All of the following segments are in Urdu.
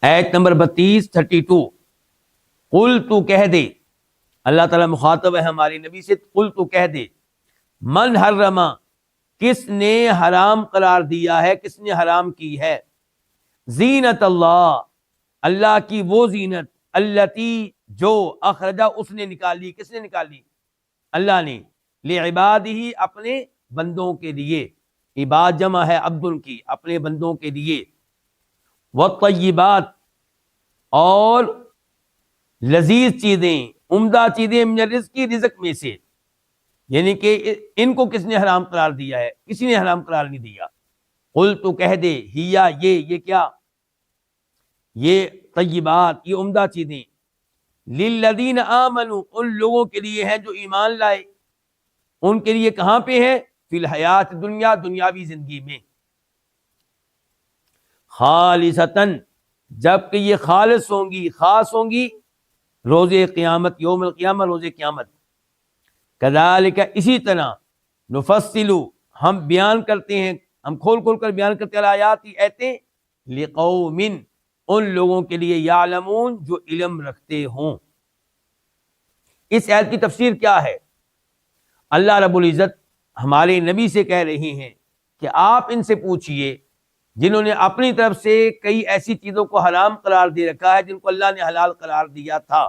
آیت نمبر 32 قل تو کہہ دے، اللہ تعالیٰ مخاطب ہے ہمارے نبی سے، قل تو کہہ دے، من حرم، کس نے حرام قرار دیا ہے، کس نے حرام کی ہے، زینت اللہ، اللہ کی وہ زینت، التی جو اخرجہ اس نے نکالی، کس نے نکالی، اللہ نے، لعبادہ اپنے بندوں کے لیے، عباد جمع ہے عبد کی، اپنے بندوں کے لیے، والطیبات اور لذیذ چیزیں، عمدہ چیزیں، من الرزق کی رزق میں سے، یعنی کہ ان کو کس نے حرام قرار دیا ہے، کسی نے حرام قرار نہیں دیا، قل تو کہہ دے، ہیا یہ کیا، یہ طیبات، یہ عمدہ چیزیں، للذین آمنوا ان لوگوں کے لیے ہیں جو ایمان لائے، ان کے لیے کہاں پہ ہے، فی الحیات دنیا، دنیاوی زندگی میں، خالصتاً جب کہ یہ خالص ہوں گی، خاص ہوں گی، روز قیامت، یوم القیامہ، روز قیامت، کذالک اسی طرح، نفصل ہم بیان کرتے ہیں، ہم کھول کھول کر بیان کرتے ہیں، آیات ایتیں، لقوم ان لوگوں کے لیے، یعلمون جو علم رکھتے ہوں۔ اس آیت کی تفسیر کیا ہے؟ اللہ رب العزت ہمارے نبی سے کہہ رہے ہیں کہ آپ ان سے پوچھئے جنہوں نے اپنی طرف سے کئی ایسی چیزوں کو حرام قرار دے رکھا ہے جن کو اللہ نے حلال قرار دیا تھا،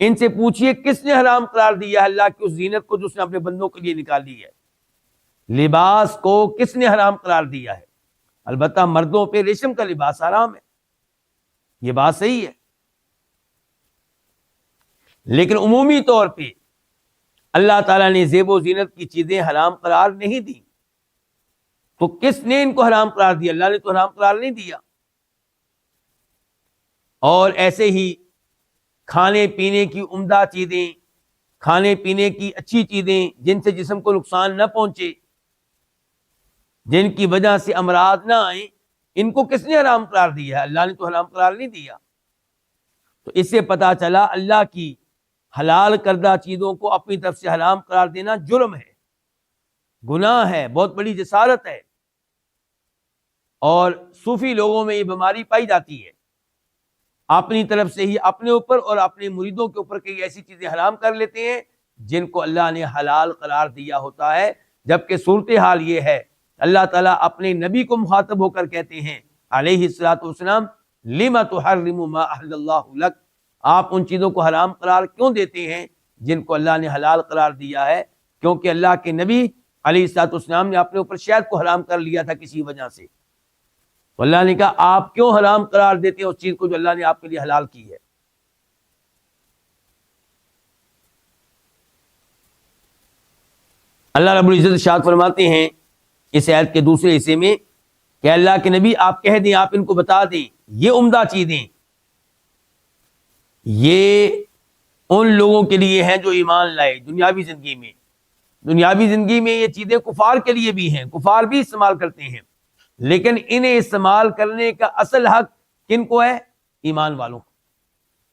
ان سے پوچھئے کس نے حرام قرار دیا ہے اللہ کی اس زینت کو جو اس نے اپنے بندوں کے لیے نکالی ہے، لباس کو کس نے حرام قرار دیا ہے، البتہ مردوں پہ ریشم کا لباس حرام ہے، یہ بات صحیح ہے، لیکن عمومی طور پہ اللہ تعالیٰ نے زیب و زینت کی چیزیں حرام قرار نہیں دی، تو کس نے ان کو حرام قرار دیا؟ اللہ نے تو حرام قرار نہیں دیا۔ اور ایسے ہی کھانے پینے کی عمدہ چیزیں، کھانے پینے کی اچھی چیزیں جن سے جسم کو نقصان نہ پہنچے، جن کی وجہ سے امراض نہ آئیں، ان کو کس نے حرام قرار دیا ہے؟ اللہ نے تو حرام قرار نہیں دیا۔ تو اس سے پتہ چلا اللہ کی حلال کردہ چیزوں کو اپنی طرف سے حرام قرار دینا جرم ہے، گناہ ہے، بہت بڑی جسارت ہے، اور صوفی لوگوں میں یہ بیماری پائی جاتی ہے، اپنی طرف سے ہی اپنے اوپر اور اپنے مریدوں کے اوپر کئی ایسی چیزیں حرام کر لیتے ہیں جن کو اللہ نے حلال قرار دیا ہوتا ہے، جبکہ صورتحال یہ ہے، اللہ تعالیٰ اپنے نبی کو مخاطب ہو کر کہتے ہیں علیہ الصلوۃ والسلام، لم تحرم ما احل اللہ لک، آپ ان چیزوں کو حرام قرار کیوں دیتے ہیں جن کو اللہ نے حلال قرار دیا ہے؟ کیونکہ اللہ کے نبی علیہ الصلوۃ والسلام نے اپنے اوپر شہد کو حرام کر لیا تھا کسی وجہ سے، تو اللہ نے کہا آپ کیوں حرام قرار دیتے ہیں اس چیز کو جو اللہ نے آپ کے لیے حلال کی ہے؟ اللہ رب العزت ارشاد فرماتے ہیں اس آیت کے دوسرے حصے میں کہ اللہ کے نبی آپ کہہ دیں، آپ ان کو بتا دیں، یہ عمدہ چیزیں یہ ان لوگوں کے لیے ہیں جو ایمان لائے دنیاوی زندگی میں، دنیاوی زندگی میں یہ چیزیں کفار کے لیے بھی ہیں، کفار بھی استعمال کرتے ہیں، لیکن انہیں استعمال کرنے کا اصل حق کن کو ہے؟ ایمان والوں کو،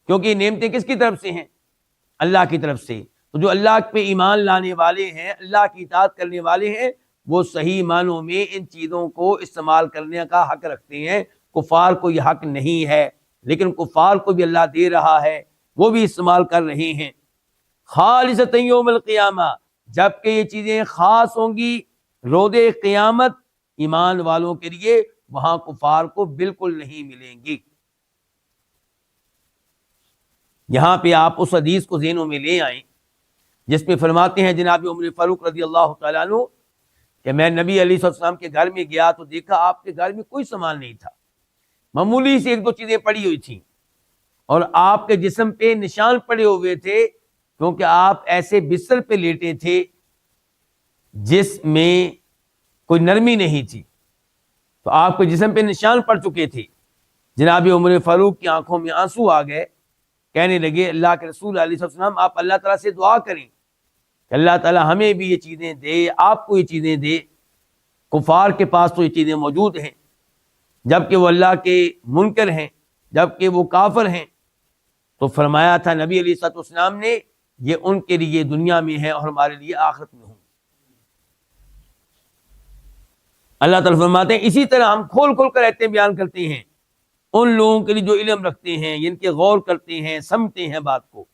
کیونکہ یہ نعمتیں کس کی طرف سے ہیں؟ اللہ کی طرف سے، تو جو اللہ پہ ایمان لانے والے ہیں، اللہ کی اطاعت کرنے والے ہیں، وہ صحیح معنوں میں ان چیزوں کو استعمال کرنے کا حق رکھتے ہیں، کفار کو یہ حق نہیں ہے، لیکن کفار کو بھی اللہ دے رہا ہے، وہ بھی استعمال کر رہے ہیں، خالصۃ یوم القیامہ، جبکہ یہ چیزیں خاص ہوں گی روز قیامت ایمان والوں کے لیے، وہاں کفار کو بالکل نہیں ملیں گی۔ یہاں پہ آپ اس حدیث کو ذہنوں میں لے آئیں جس میں فرماتے ہیں جناب عمر فاروق رضی اللہ تعالیٰ عنہ کہ میں نبی علیہ السلام کے گھر میں گیا تو دیکھا آپ کے گھر میں کوئی سامان نہیں تھا، معمولی سے ایک دو چیزیں پڑی ہوئی تھیں، اور آپ کے جسم پہ نشان پڑے ہوئے تھے کیونکہ آپ ایسے بستر پہ لیٹے تھے جس میں کوئی نرمی نہیں تھی، تو آپ کے جسم پہ نشان پڑ چکے تھے۔ جناب عمر فاروق کی آنکھوں میں آنسو آ گئے، کہنے لگے اللہ کے رسول علیہ السلام آپ اللہ تعالیٰ سے دعا کریں کہ اللہ تعالیٰ ہمیں بھی یہ چیزیں دے، آپ کو یہ چیزیں دے، کفار کے پاس تو یہ چیزیں موجود ہیں جبکہ وہ اللہ کے منکر ہیں، جبکہ وہ کافر ہیں۔ تو فرمایا تھا نبی علیہ السلام نے یہ ان کے لیے دنیا میں ہے اور ہمارے لیے آخرت میں ہوں۔ اللہ تعالیٰ فرماتے ہیں اسی طرح ہم کھول کھول کر ایتیں بیان کرتے ہیں ان لوگوں کے لیے جو علم رکھتے ہیں، جن کے غور کرتے ہیں، سمجھتے ہیں بات کو،